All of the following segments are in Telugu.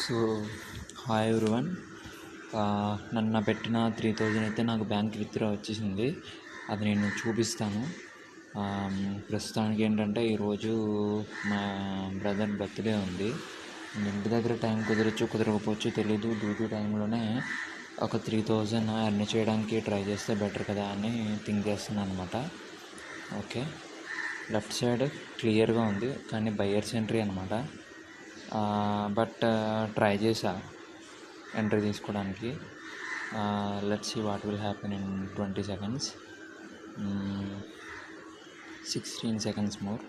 So hi everyone. నన్ను పెట్టిన 3000 అయితే నాకు బ్యాంక్ విత్డ్రా వచ్చేసింది. అది నేను చూపిస్తాను. ప్రస్తుతానికి ఏంటంటే ఈరోజు మా బ్రదర్ బర్త్డే ఉంది. ఇంటి దగ్గర టైం కుదరచ్చు కుదరకపోవచ్చు తెలీదు. డ్యూటీ టైంలోనే ఒక 3000 ఎర్న్ చేయడానికి ట్రై చేస్తే బెటర్ కదా అని థింక్ చేస్తున్నాను అనమాట. ఓకే, లెఫ్ట్ సైడ్ క్లియర్గా ఉంది కానీ బయర్స్ ఎంట్రీ అనమాట. బట్ ట్రై చేసా ఎంట్రీ తీసుకోవడానికి. Let's see what will happen in 20 seconds, 16 seconds more.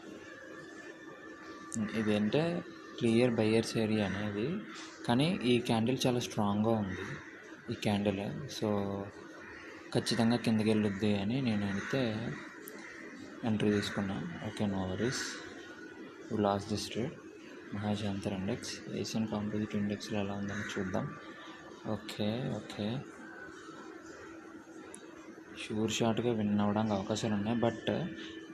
ఇదంటే క్లియర్ బయర్స్ ఏరియా అనేది, కానీ ఈ క్యాండిల్ చాలా స్ట్రాంగ్గా ఉంది ఈ క్యాండిల్. సో ఖచ్చితంగా కిందకి వెళ్ళొద్ది అని నేనైతే ఎంట్రీ తీసుకున్నా. Okay, no worries. Last this trade. మహాజాంతర్ ఇండెక్స్, ఏషియన్ కాంపోజిట్ ఇండెక్స్లో ఎలా ఉందని చూద్దాం. ఓకే, షూర్ షార్ట్గా విన్ అవ్వడానికి అవకాశాలు ఉన్నాయి, బట్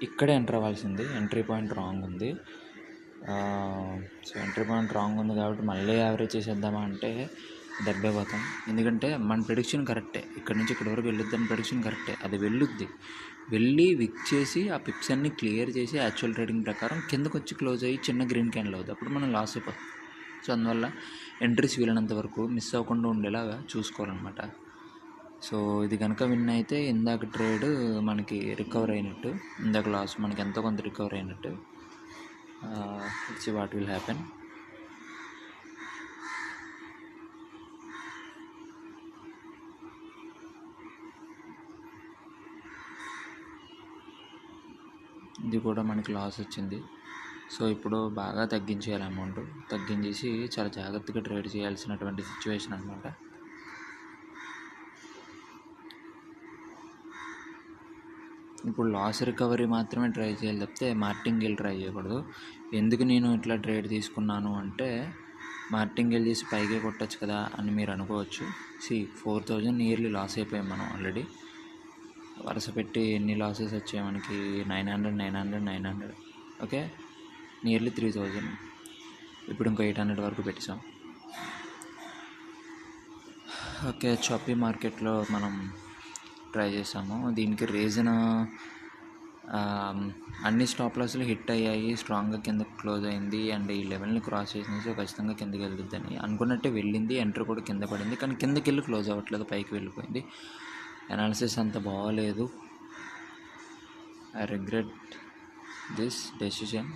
ఇక్కడే ఎంటర్ అవ్వాల్సింది. ఎంట్రీ పాయింట్ రాంగ్ ఉంది. సో ఎంట్రీ పాయింట్ రాంగ్ ఉంది కాబట్టి మళ్ళీ యావరేజ్ చేసేద్దామా అంటే దెబ్బపోతాం. ఎందుకంటే మన ప్రెడిక్షన్ కరెక్టే, ఇక్కడ నుంచి ఇక్కడి వరకు వెళ్ళొద్దని ప్రెడిక్షన్ కరెక్టే. అది వెళ్ళి విక్ చేసి ఆ పిప్స్ అన్ని క్లియర్ చేసి యాక్చువల్ ట్రేడింగ్ ప్రకారం కిందకు వచ్చి క్లోజ్ అయ్యి చిన్న గ్రీన్ క్యాండిల్ అవుతుంది. అప్పుడు మనం లాస్ అయిపోతాం. సో అందువల్ల ఎంట్రీస్ వీలైనంత వరకు మిస్ అవ్వకుండా ఉండేలాగా చూసుకోవాలన్నమాట. సో ఇది కనుక విన్ అయితే ఇందాక ట్రేడ్ మనకి రికవర్ అయినట్టు, ఇందాక లాస్ మనకి ఎంతో కొంత రికవర్ అయినట్టు. It's what will happen. ఇది కూడా మనకి లాస్ వచ్చింది. సో ఇప్పుడు బాగా తగ్గించేయాలి, అమౌంట్ తగ్గించేసి చాలా జాగ్రత్తగా ట్రేడ్ చేయాల్సినటువంటి సిచ్యువేషన్ అనమాట. ఇప్పుడు లాస్ రికవరీ మాత్రమే ట్రై చేయాలి తప్పితే మార్టింగేల్ ట్రై చేయకూడదు. ఎందుకు నేను ఇట్లా ట్రేడ్ తీసుకున్నాను అంటే, మార్టింగేల్ చేసి పైకే కొట్టచ్చు కదా అని మీరు అనుకోవచ్చు. 4000 నియర్లీ లాస్ అయిపోయాం మనం ఆల్రెడీ. వరుస పెట్టి ఎన్ని లాసెస్ వచ్చాయి మనకి? 900. Okay, nearly 3000. ఇప్పుడు ఇంకో 800 వరకు పెట్టాం. ఓకే, చాపీ మార్కెట్లో మనం ట్రై చేసాము. దీనికి రీజన్ అన్ని స్టాప్ లాస్లు హిట్ అయ్యాయి, స్ట్రాంగ్గా కిందకి క్లోజ్ అయింది, అండ్ ఈ లెవెల్ని క్రాస్ చేసింది. సో ఖచ్చితంగా కిందకి వెళ్తుందని అనుకున్నట్టే వెళ్ళింది. ఎంట్రీ కూడా కింద పడింది, కానీ కిందకి వెళ్ళి క్లోజ్ అవ్వట్లేదు, పైకి వెళ్ళిపోయింది. అనాలిసిస్ అంత బాగోలేదు. I regret this decision.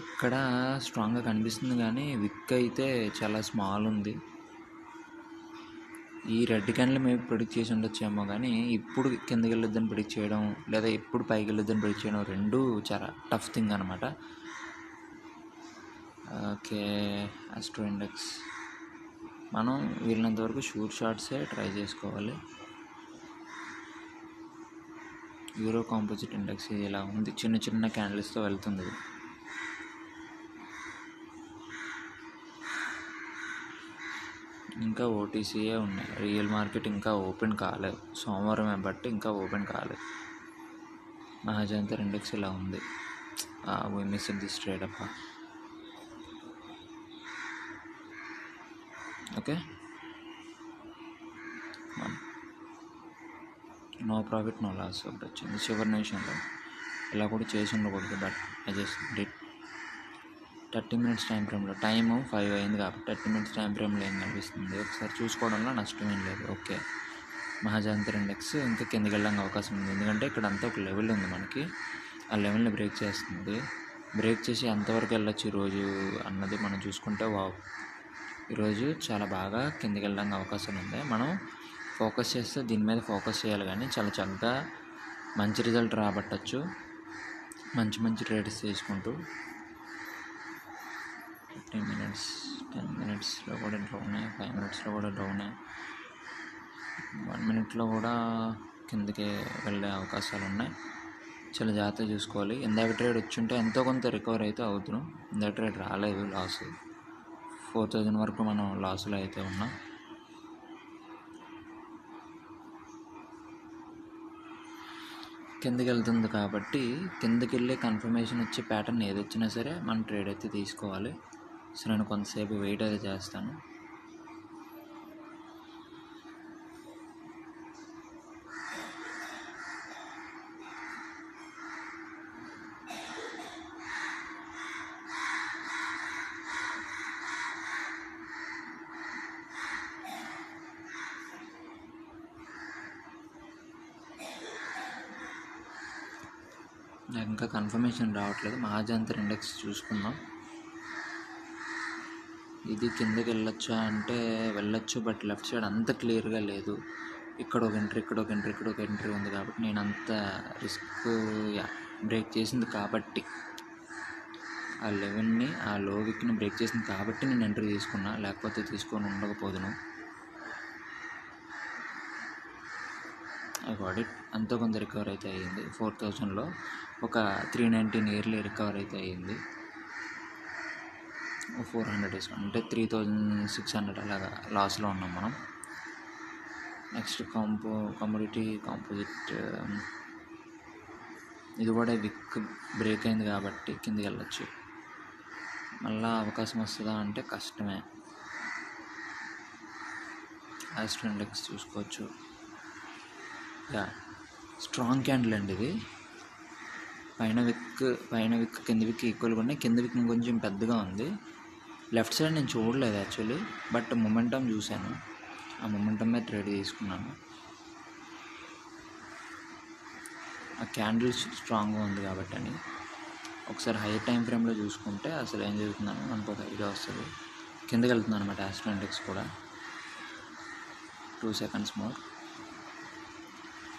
ఇక్కడ స్ట్రాంగ్గా కనిపిస్తుంది కానీ విక్ అయితే చాలా స్మాల్ ఉంది. ఈ రెడ్ క్యాండిల్ మేము ప్రిడిక్ట్ చేసి ఉండొచ్చేమో, కానీ ఇప్పుడు కిందకి వెళ్ళొద్దని ప్రిడిక్ట్ చేయడం, లేదా ఇప్పుడు పైకి వెళ్ళొద్దని ప్రిడిక్ట్ చేయడం రెండూ చాలా టఫ్ థింగ్ అనమాట. ఓకే, ఆస్ట్రో ఇండెక్స్ మనం వీళ్ళంత వరకు షూర్ షార్ట్సే ట్రై చేసుకోవాలి. యూరో కాంపోజిట్ ఇండెక్స్ ఇది ఇలా ఉంది, చిన్న క్యాండిల్స్తో వెళ్తుంది. ఇంకా ఓటీసీయే ఉన్నాయి, రియల్ మార్కెట్ ఇంకా ఓపెన్ కాలేదు. సోమవారమే బట్టి ఇంకా ఓపెన్ కాలేదు. మహాజాంతర్ ఇండెక్స్ ఇలా ఉంది. we missed this trade అప్ప. Okay, no profit no loss ఒకటి వచ్చింది చివరి నిమిషంలో. ఇలా కూడా చేసి ఉండకూడదు, but I just did. 30 minutes time ఫ్రేమ్లో, టైము 5 అయింది కాబట్టి 30 minutes టైం ఫ్రేమ్లో ఏం కనిపిస్తుంది ఒకసారి చూసుకోవడంలో నష్టం ఏం లేదు. ఓకే, మహాజాంతర్ ఇండెక్స్ ఇంకా కిందకి వెళ్ళడానికి అవకాశం ఉంది, ఎందుకంటే ఇక్కడ అంతా ఒక లెవెల్ ఉంది మనకి. ఆ లెవెల్ని బ్రేక్ చేస్తుంది. బ్రేక్ చేసి ఎంతవరకు వెళ్ళొచ్చు ఈరోజు అన్నది మనం చూసుకుంటే, ఈరోజు చాలా బాగా కిందకి వెళ్ళడానికి అవకాశం ఉంది. మనం ఫోకస్ చేస్తే దీని మీద ఫోకస్ చేయాలి, కానీ చాలా చక్కగా మంచి రిజల్ట్ రాబట్టచ్చు మంచి ట్రేడ్స్ తీసుకుంటూ. 15 minutes 10 minutesలో కూడా డౌనే, 5 minutesలో కూడా డౌనే, 1 minuteలో కూడా కిందకి వెళ్ళే అవకాశాలు ఉన్నాయి. చాలా జాగ్రత్తగా చూసుకోవాలి. ఇందాక ట్రేడ్ వచ్చుంటే ఎంతో కొంత రికవర్ అయితే అవుతున్నాం. ఇందాక ట్రేడ్ రాలేదు, లాస్ 4000 వరకు మనం లాస్లో అయితే ఉన్నాం. కిందకి వెళ్తుంది కాబట్టి కిందకి వెళ్ళే కన్ఫర్మేషన్ వచ్చే ప్యాటర్న్ ఏది వచ్చినా సరే మనం ట్రేడ్ అయితే తీసుకోవాలి. సో నేను కొంతసేపు వెయిట్ అయితే చేస్తాను. నాకు ఇంకా కన్ఫర్మేషన్ రావట్లేదు. మహాజంతర్ ఇండెక్స్ చూసుకుందాం. ఇది కిందకి వెళ్ళొచ్చా అంటే వెళ్ళొచ్చు, బట్ లెఫ్ట్ సైడ్ అంత క్లియర్గా లేదు. ఇక్కడ ఒక ఎంట్రీ, ఇక్కడ ఒక ఎంట్రీ, ఇక్కడ ఒక ఎంట్రీ ఉంది కాబట్టి నేను అంత రిస్క్ బ్రేక్ చేసింది కాబట్టి ఆ లెవెల్ని, ఆ లో విక్ని బ్రేక్ చేసింది కాబట్టి నేను ఎంట్రీ తీసుకున్నా, లేకపోతే తీసుకొని ఉండకపోదును. ఆడిట్ అంతా కొంత రికవర్ అయితే అయ్యింది. 4000లో ఒక 319 ఇయర్లీ రికవర్ అయితే అయ్యింది. 400 డిస్కౌంట్ అంటే 3600 అలాగా లాస్లో ఉన్నాం మనం. నెక్స్ట్ కమోడిటీ కాంపోజిట్, ఇది కూడా విక్ బ్రేక్ అయింది కాబట్టి కిందికి వెళ్ళచ్చు. మళ్ళీ అవకాశం వస్తుందా అంటే కష్టమే. ఆస్ట్రో ఇండెక్స్ చూసుకోవచ్చు. స్ట్రాంగ్ క్యాండిల్ అండి ఇది. పైన విక్ కింద విక్ ఈక్వల్గా ఉన్నాయి. కింద విక్ కొంచెం పెద్దగా ఉంది. లెఫ్ట్ సైడ్ నేను చూడలేదు యాక్చువల్లీ, బట్ మొమెంటం చూశాను. ఆ మొమెంటం మీద ట్రేడ్ తీసుకున్నాను. ఆ క్యాండిల్ స్ట్రాంగ్గా ఉంది కాబట్టి అని. ఒకసారి హై టైం ఫ్రేమ్లో చూసుకుంటే అసలు ఏం జరుగుతుందని మనకు ఒక ఐడియా వస్తుంది. కిందకి వెళ్తుంది అనమాట ఆస్ట్రో ఇండెక్స్ కూడా. 2 seconds మోర్,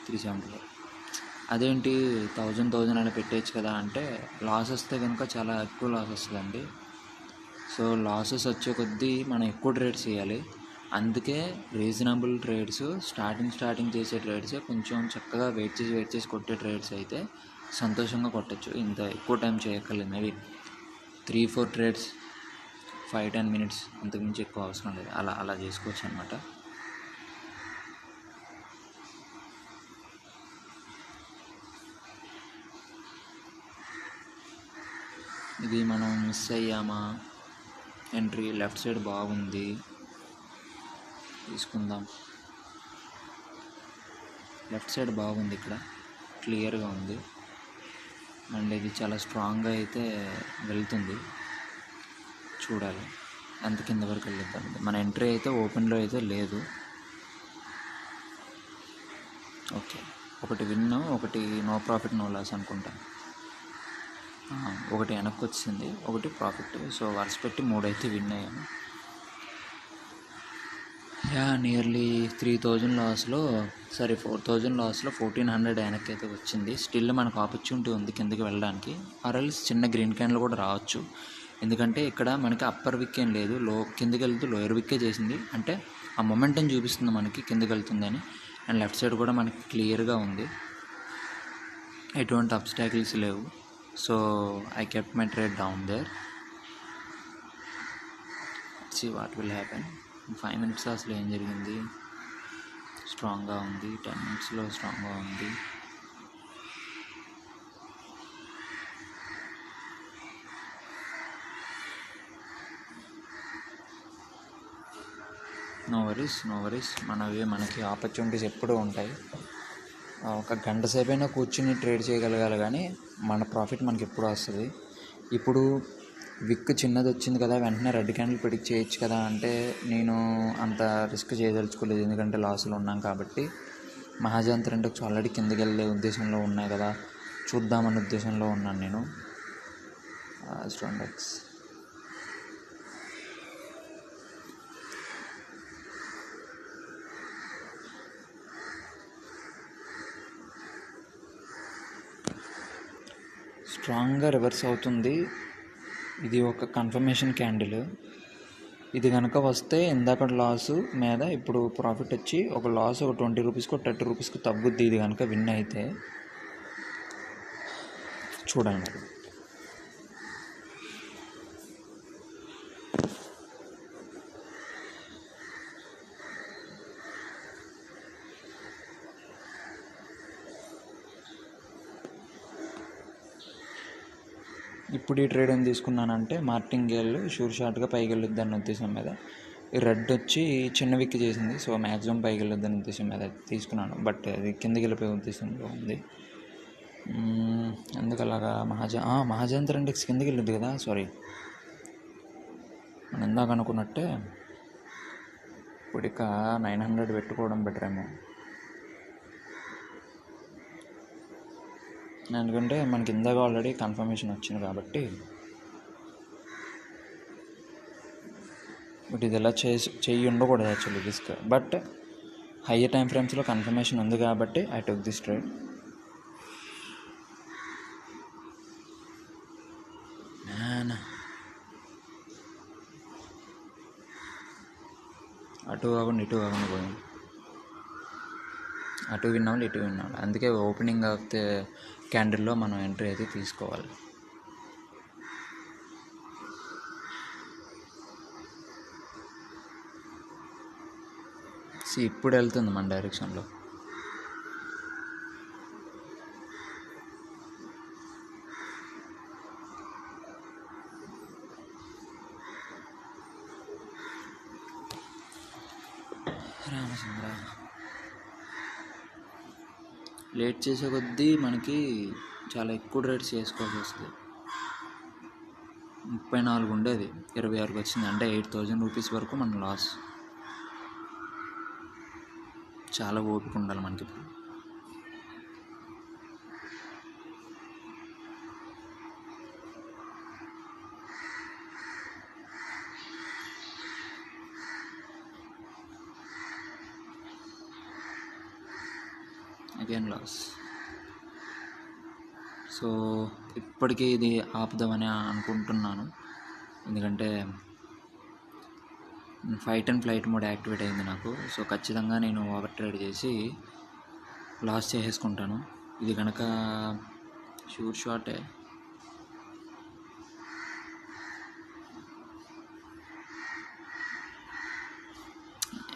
374. అదేంటి 1000 అలా పెట్టేయచ్చు కదా అంటే లాస్ వస్తే కనుక చాలా ఎక్కువ లాస్ వస్తుందండి. సో లాసెస్ వచ్చే కొద్దీ మనం ఎక్కువ ట్రేడ్స్ చేయాలి. అందుకే రీజనబుల్ ట్రేడ్స్, స్టార్టింగ్ చేసే ట్రేడ్స్ కొంచెం చక్కగా వెయిట్ చేసి కొట్టే ట్రేడ్స్ అయితే సంతోషంగా కొట్టచ్చు. ఇంత ఎక్కువ టైం చేయక్కర్లేదు. మేబీ 3-4 ట్రేడ్స్, 5-10 minutes, అంతకుమించి ఎక్కువ అవసరం లేదు. అలా చేసుకోవచ్చు అనమాట. ఇది మనం మిస్ అయ్యామా? ఎంట్రీ లెఫ్ట్ సైడ్ బాగుంది, తీసుకుందాం. లెఫ్ట్ సైడ్ బాగుంది, ఇక్కడ క్లియర్గా ఉంది అండ్ ఇది చాలా స్ట్రాంగ్గా అయితే వెళ్తుంది. చూడాలి ఎంత కింద వరకు వెళ్ళిద్దాం. మన ఎంట్రీ అయితే ఓపెన్లో అయితే లేదు. ఓకే, ఒకటి విన్, ఒకటి నో ప్రాఫిట్ నో లాస్ అనుకుంటా. ఒకటి వెనక్కి వచ్చింది, ఒకటి ప్రాఫిట్. సో వర్స్ పెట్టి 3 అయితే విన్ అయ్యాను. నియర్లీ 3000 లాస్లో 4000 లాస్లో 1400 వెనక్కి అయితే వచ్చింది. స్టిల్ మనకు ఆపర్చునిటీ ఉంది కిందకి వెళ్ళడానికి. ఆర్ఎల్స్ చిన్న గ్రీన్ క్యాండిల్ కూడా రావచ్చు. ఎందుకంటే ఇక్కడ మనకి అప్పర్ విక్ ఏం లేదు, కిందకి వెళ్తూ లోయర్ విక్కే చేసింది. అంటే ఆ మొమెంటం చూపిస్తుంది మనకి కిందకి వెళ్తుందని. అండ్ లెఫ్ట్ సైడ్ కూడా మనకి క్లియర్గా ఉంది, ఎటువంటి అబ్స్టాకిల్స్ లేవు. So I kept my trade down there. See what will happen. 5 minutes అసలు ఏం జరిగింది? స్ట్రాంగ్గా ఉంది. 10 minutesలో స్ట్రాంగ్గా ఉంది. No worries. మనకి ఆపర్చునిటీస్ ఎప్పుడూ ఉంటాయి. ఒక గంట సేపైనా కూర్చుని ట్రేడ్ చేయగలగాలి, కానీ మన ప్రాఫిట్ మనకి ఎప్పుడు వస్తుంది. ఇప్పుడు విక్ చిన్నది వచ్చింది కదా, వెంటనే రెడ్ క్యాండిల్ ప్రిడిక్ట్ చేయొచ్చు కదా అంటే నేను అంత రిస్క్ చేయదలుచుకోలేదు. ఎందుకంటే లాస్లో ఉన్నాం కాబట్టి. మహాజంతర్ ఇండెక్స్ ఆల్రెడీ కిందకి వెళ్ళే ఉద్దేశంలో ఉన్నాయి కదా, చూద్దామన్న ఉద్దేశంలో ఉన్నాను నేను. ఆస్ట్రో ఇండెక్స్ స్ట్రాంగ్గా రివర్స్ అవుతుంది. ఇది ఒక కన్ఫర్మేషన్ క్యాండిల్. ఇది కనుక వస్తే ఇందాక లాసు మీద ఇప్పుడు ప్రాఫిట్ వచ్చి ఒక లాస్ ఒక 20 రూపీస్కో 30 రూపీస్కి తగ్గుద్ది. ఇది కనుక విన్ అయితే చూడండి. ఇప్పుడు ఈ ట్రేడ్ ఏం తీసుకున్నానంటే మార్టింగేల్ షూర్ షార్ట్గా పైకి వెళ్ళొద్దు అన్న ఉద్దేశం మీద, ఈ రెడ్ వచ్చి చిన్న విక్కి చేసింది, సో మ్యాక్సిమం పైకి వెళ్ళొద్దు అన్న ఉద్దేశం మీద తీసుకున్నాను. బట్ అది కిందకి వెళ్ళిపోయే ఉద్దేశంలో ఉంది. ఎందుకు అలాగా మహాజంతర్ ఇండెక్స్ కిందకి వెళ్ళొద్దు కదా, సారీ. మనం ఇందాక అనుకున్నట్టే ఇప్పుడు ఇక 900 పెట్టుకోవడం బెటర్ ఏమో, ఎందుకంటే మనకి ఇందాక ఆల్రెడీ కన్ఫర్మేషన్ వచ్చింది కాబట్టి. బట్ ఇది ఎలా చెయ్యి ఉండకూడదు actually risk, but higher time ఫ్రేమ్స్లో కన్ఫర్మేషన్ ఉంది కాబట్టి ఐ టుక్ దిస్ ట్రేడ్. అటు కాకుండా ఇటు కాకుండా పోయింది, అటు విన్నాము ఇటు విన్నాము. అందుకే ఓపెనింగ్ ఆఫ్ ద క్యాండిల్లో మనం ఎంట్రీ అయితే తీసుకోవాలి. ఇప్పుడు వెళ్తుంది మన డైరెక్షన్లో. రామచంద్ర లేట్ చేసే కొద్దీ మనకి చాలా ఎక్కువ ట్రేడ్స్ చేసుకోవాల్సి వస్తుంది. 34 ఉండేది 26కి వచ్చింది, అంటే 8000 రూపీస్ వరకు మన లాస్. చాలా ఓపిక ఉండాలి మనకి ఇప్పుడు. Again loss. సో ఇప్పటికీ ఇది ఆపుదామని అనుకుంటున్నాను, ఎందుకంటే fight and flight mode activate అయింది నాకు. సో ఖచ్చితంగా నేను ఓవర్ ట్రేడ్ చేసి లాస్ చేసేసుకుంటాను. ఇది కనుక షూర్ షాటే.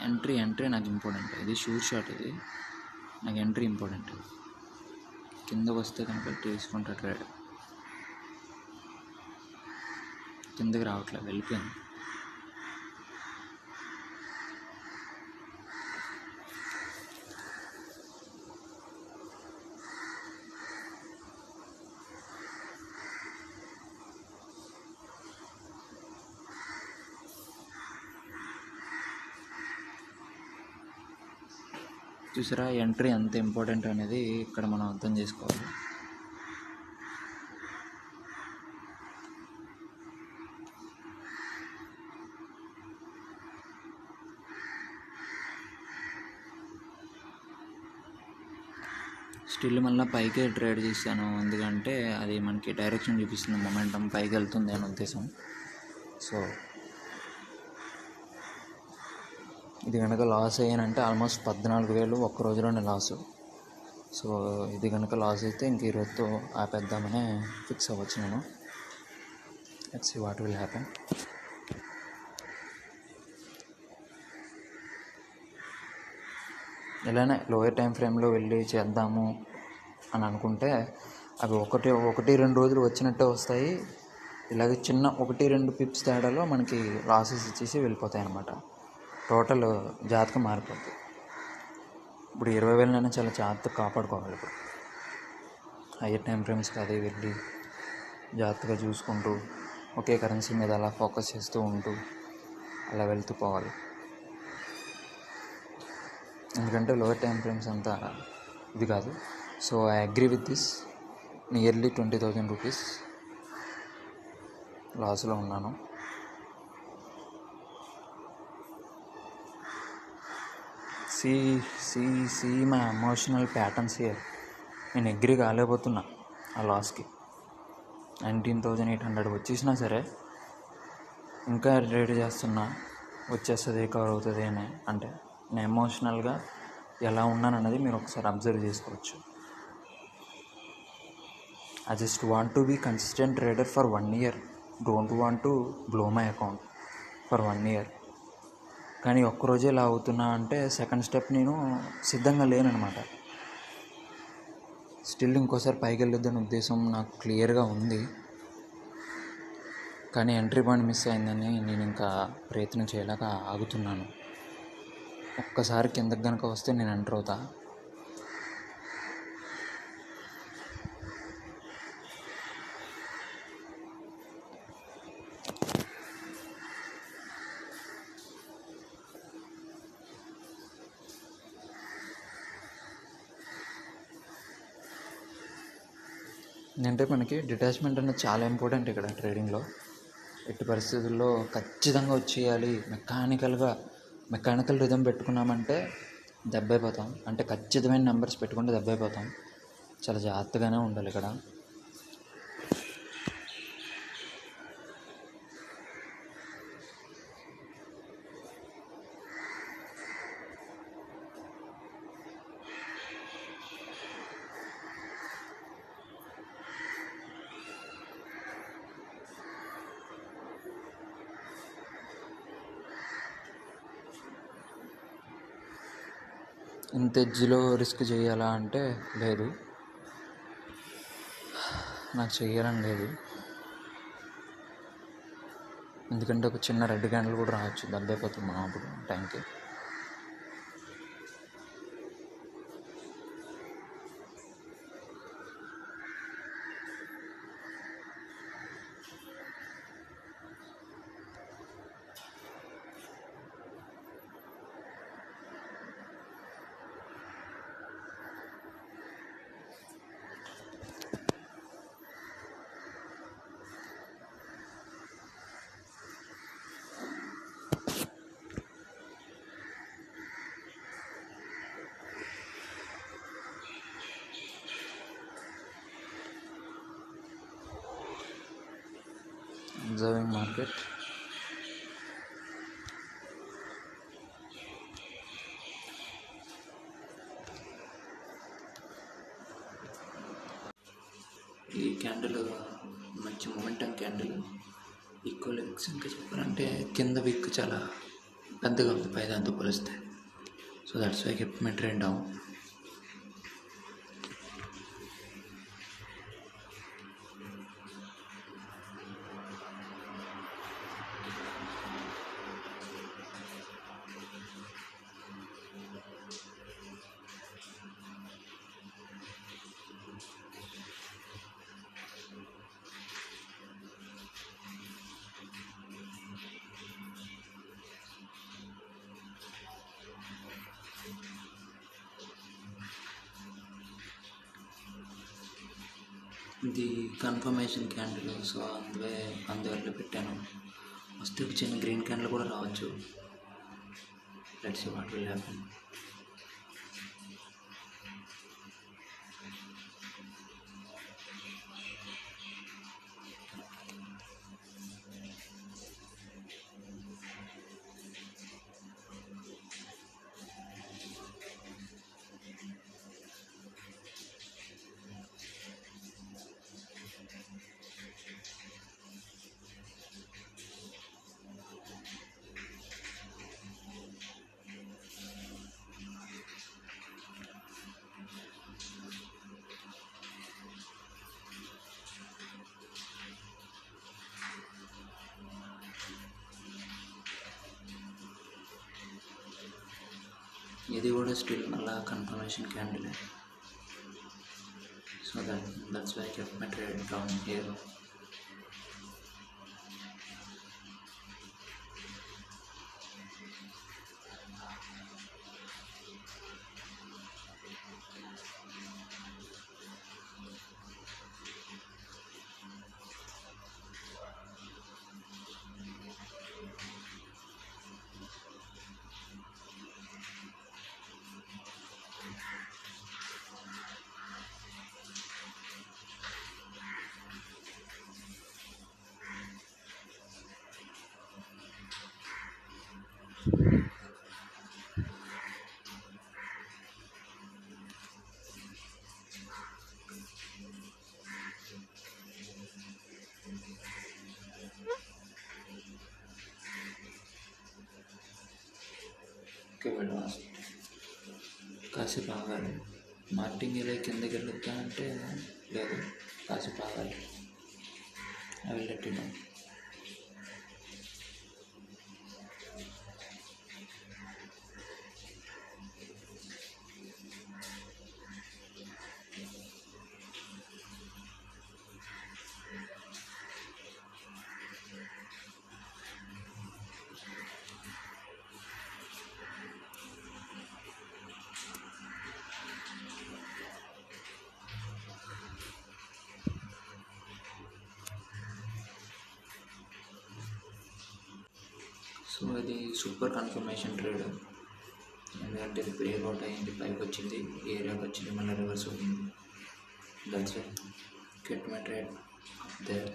ఎంట్రీ నాకు ఇంపార్టెంట్. ఇది షూర్ షాట్, ఇది నాకు ఎంట్రీ ఇంపార్టెంట్. కిందకు వస్తే కనుక తీసుకుంటా ట్రేడ్. కిందకి రావట్లేదు, వెళ్ళిపోయింది. చూసారా ఎంట్రీ ఎంత ఇంపార్టెంట్ అనేది ఇక్కడ మనం అర్థం చేసుకోవాలి. స్టిల్ మళ్ళీ పైకే ట్రేడ్ చేశాను, ఎందుకంటే అది మనకి డైరెక్షన్ చూపిస్తుంది, మొమెంటం పైకి వెళ్తుంది అనే ఉద్దేశం. సో ఇది కనుక లాస్ అయ్యానంటే ఆల్మోస్ట్ 14,000 ఒక్క రోజులోనే లాసు. సో ఇది కనుక లాస్ అయితే ఇంక ఈరోజుతో ఆపేద్దామని ఫిక్స్ అవ్వచ్చు నేను. Let's see what will happen. ఇలానే లోయర్ టైం ఫ్రేమ్లో వెళ్ళి చేద్దాము అని అనుకుంటే అవి ఒకటి 2 రోజులు వచ్చినట్టే వస్తాయి. ఇలాగే చిన్న 1-2 పిప్స్ తేడాలో మనకి లాసెస్ ఇచ్చేసి వెళ్ళిపోతాయి అన్నమాట. టోటల్ జాగ్రత్తగా మారిపోతుంది. ఇప్పుడు 20,000 చాలా జాగ్రత్తగా కాపాడుకోవాలి. ఇప్పుడు హయ్యర్ టైం ఫ్రేమ్స్కి అదే వెళ్ళి జాగ్రత్తగా చూసుకుంటూ ఒకే కరెన్సీ మీద అలా ఫోకస్ చేస్తూ ఉంటూ అలా వెళ్తూ పోవాలి. ఎందుకంటే లోయర్ టైం ఫ్రేమ్స్ అంతా ఇది కాదు. So I agree with this. Nearly 20,000 rupees లాస్లో ఉన్నాను. See my emotional patterns here. నేను అగ్రీ కాలేకపోతున్నా ఆ లాస్కి. 19,800 వచ్చేసినా సరే ఇంకా రేట్ చేస్తున్నా, వచ్చేస్తుంది కవర్ అవుతుంది అని. అంటే నేను ఎమోషనల్గా ఎలా ఉన్నాను అన్నది మీరు ఒకసారి అబ్జర్వ్ చేసుకోవచ్చు. I just want to be consistent trader for 1 year. Don't want to blow my account for 1 year. కానీ ఒక్కరోజే ఇలా అవుతున్నా అంటే సెకండ్ స్టెప్ నేను సిద్ధంగా లేననమాట. స్టిల్ ఇంకోసారి పైకి వెళ్ళొద్దని ఉద్దేశం నాకు క్లియర్గా ఉంది. కానీ ఎంట్రీ పాయింట్ మిస్ అయిందని నేను ఇంకా ప్రయత్నం చేయలేక ఆగుతున్నాను. ఒక్కసారి కిందకి కనుక వస్తే నేను ఎంటర్ అవుతా. అంటే మనకి డిటాచ్మెంట్ అనేది చాలా ఇంపార్టెంట్ ఇక్కడ ట్రేడింగ్లో. ఎట్టి పరిస్థితుల్లో ఖచ్చితంగా వచ్చేయాలి, మెకానికల్ రిథం పెట్టుకున్నామంటే దెబ్బైపోతాం. అంటే ఖచ్చితమైన నెంబర్స్ పెట్టుకుంటే దెబ్బైపోతాం. చాలా జాగ్రత్తగానే ఉండాలి ఇక్కడ. ఇంత ఎడ్జ్లో రిస్క్ చేయాలా అంటే లేదు, నాకు చేయాలని లేదు. ఎందుకంటే ఒక చిన్న రెడ్ క్యాండిల్ కూడా రావచ్చు, దెబ్బైపోతుంది మనం అప్పుడు టైంకి. Observing market. ఈ క్యాండిల్ మంచి మొమెంటం క్యాండిల్. ఈక్వల్ విక్స్ ఇంకా చెప్పాలంటే కింద విక్ చాలా పెద్దగా ఉంది పై దాంతో పోలిస్తే. So that's why kept my trend down. ఇది కన్ఫర్మేషన్ క్యాండిల్, సో అందువల్ల పెట్టాను. వస్తే ఒక చిన్న గ్రీన్ క్యాండిల్ కూడా రావచ్చు. Let's see what will happen. ఇది కూడా స్టిల్ మళ్ళా confirmation candle. So that's why I kept my trade down here. వెళ్ళి కాసేపు ఆగాలి. మార్టింగ్ కిందకి వెళ్ళొద్దా అంటే లేదు, కాసేపు ఆగాలి. I will let you know. So ఇది సూపర్ కన్ఫర్మేషన్ ట్రేడ్, ఎందుకంటే ఇది బ్రేక్అవుట్ అయింది, పైకి వచ్చింది, ఈ ఏరియాకి వచ్చింది, మళ్ళీ రివర్స్ అవుతుంది. That's it, get my trade up there.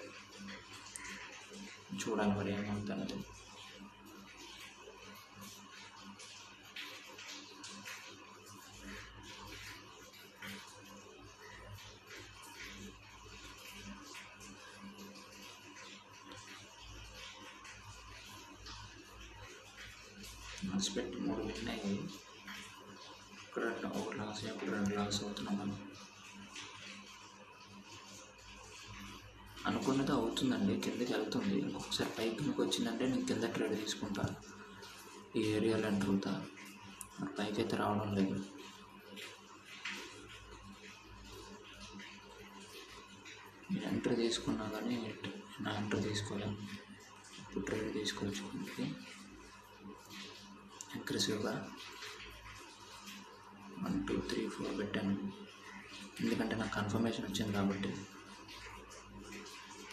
చూడాలి మరి ఏమవుతున్నది. మనసు పెట్టి 3 విన్ అయ్యి ఇక్కడ ఒక లాస్, ఇప్పుడు 2 లాస్ అవుతున్నాం. మనం అనుకున్నది అవుతుందండి, కిందకి వెళ్తుంది. ఒకసారి పైకి మీకు వచ్చిందంటే నేను కింద ట్రేడ్ తీసుకుంటాను, ఈ ఏరియాలో ఎంటర్ అవుతా. మరి పైకి అయితే రావడం లేదు. నేను ఎంటర్ తీసుకున్నా కానీ నా ఎంటర్ తీసుకోలేను. ఇప్పుడు ట్రేడ్ తీసుకోవచ్చు కిందకి అగ్రెసివ్గా 1 2 3 4 పెట్టాను, ఎందుకంటే నాకు కన్ఫర్మేషన్ వచ్చింది కాబట్టి.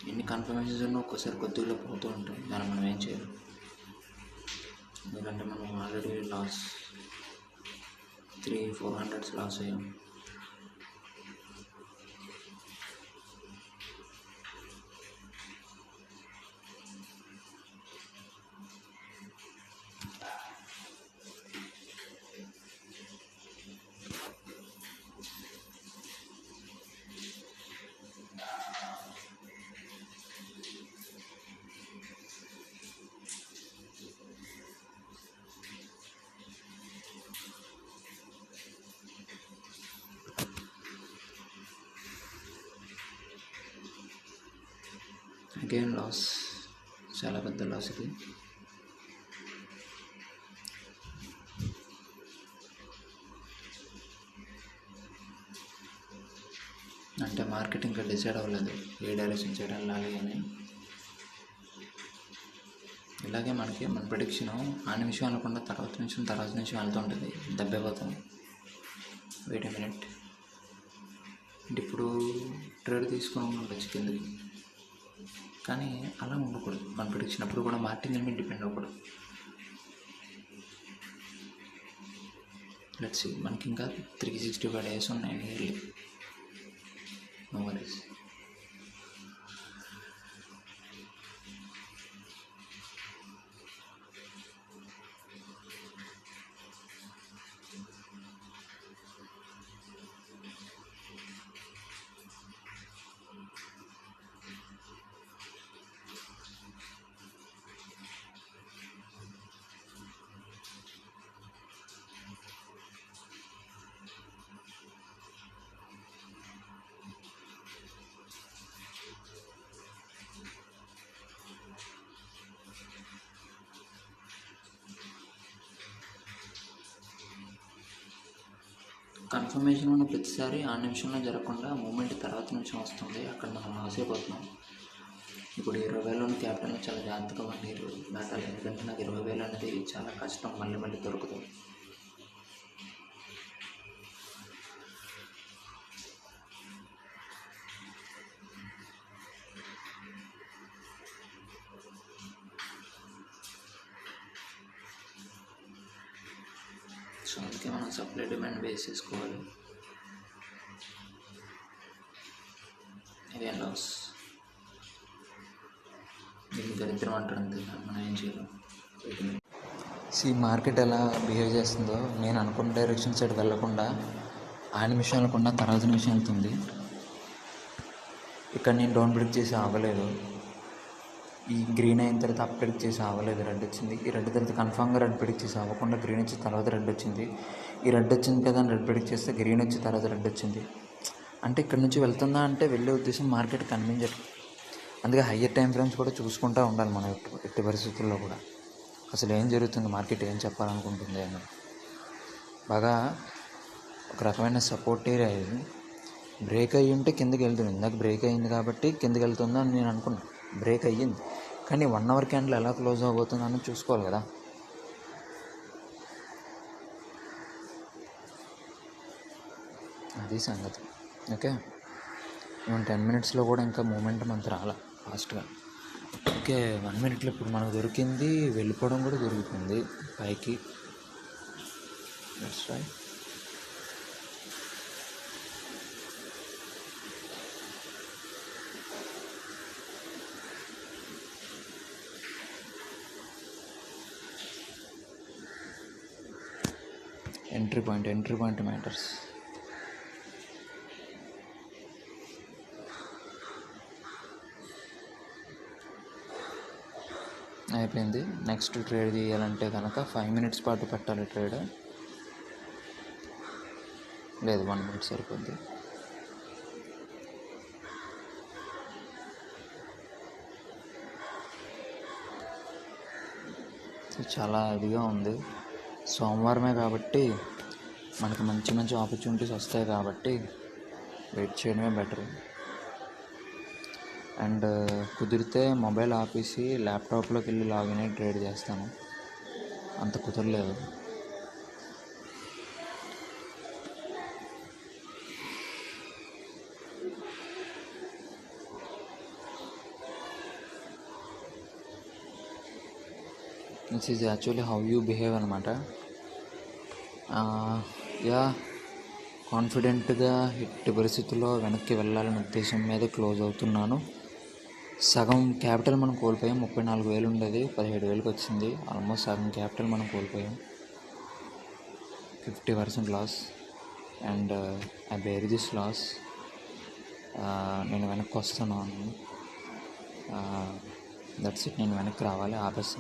ఎన్ని కన్ఫర్మేషన్స్ ఉన్నా ఒక్కోసారి కొద్దిగా పోతూ ఉంటాయి, దాన్ని మనం ఏం చేయాలి, ఎందుకంటే మనం ఆల్రెడీ లాస్ 300-400 లాస్ అయ్యాం. అగైన్ లాస్, చాలా పెద్ద లాస్ ఇది. అంటే మార్కెట్ ఇంకా డిసైడ్ అవ్వలేదు ఏ డైరెక్షన్ సైడ్ వెళ్ళాలి అని. ఇలాగే మన ప్రెడిక్షన్ ఆ నిమిషం అనుకుండా తర్వాత నిమిషం వెళ్తూ ఉంటుంది, దెబ్బైపోతాం. వెయిట్ ఏ మినిట్, ఇప్పుడు ట్రేడ్ తీసుకుని ఉండొచ్చు కిందకి, కానీ అలా ఉండకూడదు. మన ప్రెడిక్షన్ అప్పుడు కూడా మార్కెటింగ్ మీద డిపెండ్ అవ్వకూడదు. లెట్స్ సీ, మనకి ఇంకా 365 డేస్ ఉన్నాయి నియర్లీ. No worries. కన్ఫర్మేషన్ ఉన్న ప్రతిసారి ఆ నిమిషంలో జరగకుండా మూమెంట్ తర్వాత నిమిషం వస్తుంది, అక్కడ మనం లాస్ అయిపోతున్నాం. ఇప్పుడు 20,000 క్యాపిటల్ చాలా జాగ్రత్తగా 1 year దాటాలి, ఎందుకంటే నాకు 20,000 అనేది చాలా కష్టం, మళ్ళీ దొరుకుతుంది. సో అందుకే మనం సప్లై డిమాండ్ బేస్ చేసుకోవాలి. ఇదేం లాస్, దీన్ని దరిద్రం అంటారు, అంతే, మనం ఏం చేయలేం. మార్కెట్ ఎలా బిహేవ్ చేస్తుందో, నేను అనుకున్న డైరెక్షన్ సైడ్ వెళ్ళకుండా ఆ నిమిషం వెళ్ళకుండా తర్వాత నిమిషం వెళ్తుంది. ఇక్కడ నేను డౌన్ ప్రిడిక్ట్ చేసి అవ్వలేదు, ఈ గ్రీన్ అయిన తర్వాత అప్ ప్రిడిక్ట్ చేసి అవ్వలేదు, రెడ్ వచ్చింది. ఈ రెడ్ తర్వాత కన్ఫామ్గా రెడ్ ప్రిడిక్ట్ చేసి అవ్వకుండా గ్రీన్ వచ్చిన తర్వాత రెడ్ వచ్చింది. ఈ రెడ్ వచ్చింది కదా అని రెడ్ ప్రిడిక్ట్ చేస్తే గ్రీన్ వచ్చిన తర్వాత రెడ్ వచ్చింది. అంటే ఇక్కడ నుంచి వెళ్తుందా అంటే వెళ్ళే ఉద్దేశం మార్కెట్ కనిపించట్లేదు. అందుకే హయ్యర్ టైం ఫ్రేమ్స్ కూడా చూసుకుంటూ ఉండాలి మనం ఎట్టి పరిస్థితుల్లో కూడా, అసలు ఏం జరుగుతుంది, మార్కెట్ ఏం చెప్పాలనుకుంటుంది అని. బాగా ఒక రకమైన సపోర్ట్ ఏరియా ఇది. బ్రేక్ అయ్యి ఉంటే కిందకి వెళ్తుంది, ఇందాక బ్రేక్ అయ్యింది కాబట్టి కిందకి వెళ్తుందా అని నేను అనుకున్నాను. బ్రేక్ అయ్యింది, కానీ 1 hour క్యాండిల్ ఎలా క్లోజ్ అవబోతుందని చూసుకోవాలి కదా. అది సంగతి. ఓకే, 10 minutesలో కూడా ఇంకా మూమెంటం అంత రాలా ఫాస్ట్గా. ఓకే 1 మినిట్లో ఇప్పుడు మనకు దొరికింది, వెళ్ళిపోవడం కూడా దొరుకుతుంది పైకి. That's right. Entry point matters. అయిపోయింది. నెక్స్ట్ ట్రేడ్ తీయాలంటే కనుక 5 మినిట్స్ పాటు పెట్టాలి ట్రేడ్. లేదు 1 మినిట్ సరిపోద్ది. చాలా ఇదిగా ఉంది. సోమవారమే కాబట్టి మనకు మంచి మంచి ఆపర్చునిటీస్ వస్తాయి కాబట్టి వెయిట్ చేయడమే బెటర్. అండ్ కుదిరితే మొబైల్ ఆపేసి ల్యాప్టాప్లోకి వెళ్ళి లాగిన్ అయ్యి ట్రేడ్ చేస్తాను. అంత కుదరలేదు. This is actually how you behave అనమాట. యా కాన్ఫిడెంట్గా ఎట్టి పరిస్థితుల్లో వెనక్కి వెళ్ళాలనే ఉద్దేశం మీద క్లోజ్ అవుతున్నాను. సగం క్యాపిటల్ మనం కోల్పోయాం. 34,000 ఉండేది 17,000కి వచ్చింది. ఆల్మోస్ట్ సగం క్యాపిటల్ మనం కోల్పోయాం. 50% loss. And I bear this loss. నేను వెనక్కి వస్తున్నాను. That's it. నేను వెనక్కి రావాలి. ఆపేస్తాను.